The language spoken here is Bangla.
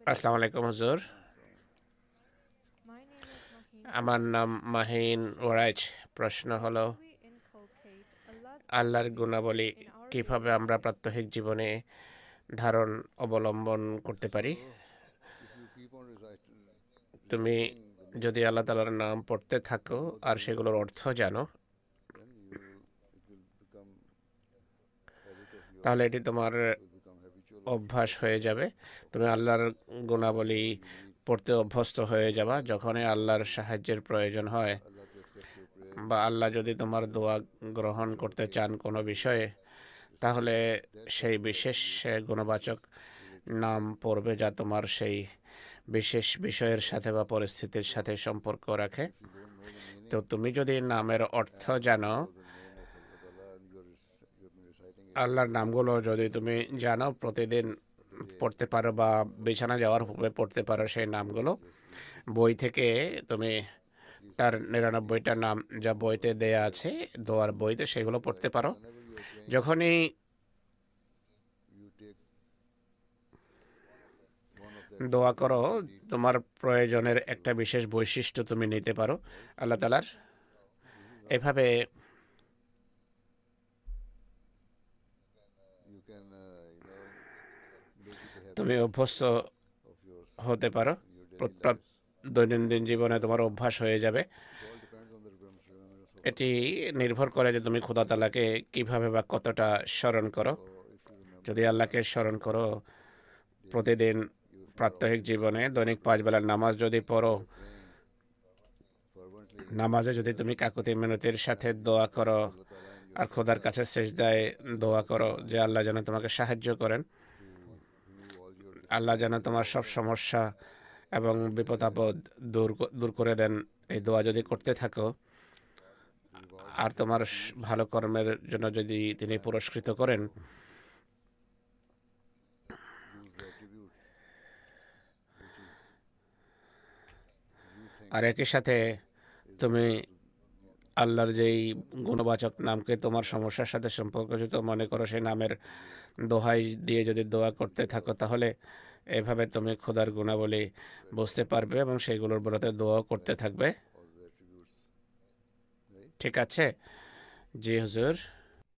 আসসালামু আলাইকুম হুজুর। My name is Maheen আমার Waraj. নাম মাহিন ওরাইজ। প্রশ্ন How হলো, can we inculcate Allah's আল্লাহর attributes গুণাবলী in our কিভাবে daily আমরা lives? প্রাত্যহিক জীবনে ধারণ অবলম্বন করতে পারি? So, if you keep on তুমি reciting the যদি names of আল্লাহ তাআলার Allah, নাম পড়তে থাকো you know the R meaning of সেগুলোর it, অর্থ জানো, then it will become habit of yours. তাহলে এটি তোমার It will become habitual of অভ্যাস yours. হয়ে যাবে। তুমি আল্লাহর And গুণাবলী whenever you need পড়তে অভ্যস্ত হয়ে যাবা। যখনই আল্লাহর সাহায্যের প্রয়োজন হয় Allah to accept your prayer, বা আল্লাহ যদি to তোমার দোয়া গ্রহণ answer your করতে case, চান কোনো you বিষয়ে, recite তাহলে that সেই particular বিশেষ attribute which গুণবাচক is related to নাম that. পড়বে যা তোমার সেই বিশেষ বিষয়ের সাথে বা পরিস্থিতির সাথে সম্পর্ক রাখে। If you don't know the তো meaning, তুমি যদি নামের অর্থ and if জানো, you know the name of Allah Ta'ala and you have been reciting it আল্লাহর নামগুলো যদি তুমি জানো, প্রতিদিন every day, পড়তে পারো বা or বিছানা যাওয়ার পূর্বে পড়তে পারো সেই নামগুলো। just read বই থেকে তুমি at least তার 15 99টা minutes নাম যা বইতে before দেয়া prayer, আছে just দোয়ার read বইতে, সেগুলো so পড়তে that পারো। whenever you are praying, যখনই you take one of the দোয়া attributes করো, which you need তোমার প্রয়োজনের to একটা বিশেষ বৈশিষ্ট্য তুমি নিতে পারো right. আল্লাহ তাআলার। This is how এভাবে you can make it a তুমি habit অভ্যস্ত of yours হতে পারো। in your daily প্র- lives. দৈনন্দিন জীবনে তোমার অভ্যাস হয়ে যাবে। It all depends on the remembrance of এটি Allah. নির্ভর করে যে তুমি খোদা তাআলাকে কিভাবে বা কতটা স্মরণ করো। So if you remember যদি Allah আল্লাহকে স্মরণ করো daily, প্রতিদিন you will find out প্রাত্যহিক জীবনে দৈনিক that 5 বেলার নামাজ যদি when পড়ো, you are praying fervently নামাজে যদি তুমি কাকুতি মিনতির সাথে দোয়া and করো you ask Allah Ta'ala in your আর খোদার sajda কাছে সিজদায় দোয়া that করো Allah যে আল্লাহ যেন তোমাকে সাহায্য করেন, to remove all your আল্লাহ যেন difficulties তোমার সব সমস্যা এবং বিপদ আপদ দূর করে দেন, এই দোয়া যদি করতে থাকো the reward R of your তোমার good deeds, ভালো কর্মের জন্য যদি তিনি and পুরস্কৃত করেন, also use the attribute which is you think আর একই সাথে is তুমি related to আল্লাহর যেই গুণবাচক নামকে তোমার সমস্যার সাথে সম্পর্কযুক্ত মনে করো, সেই নামের দোহাই দিয়ে যদি দোয়া করতে থাকো, তাহলে এভাবে তুমি খোদার গুণাবলী বুঝতে পারবে এবং সেইগুলোর বলতে দোয়া করতে থাকবে। all the attributes, right? ঠিক আছে? জি হুজুর।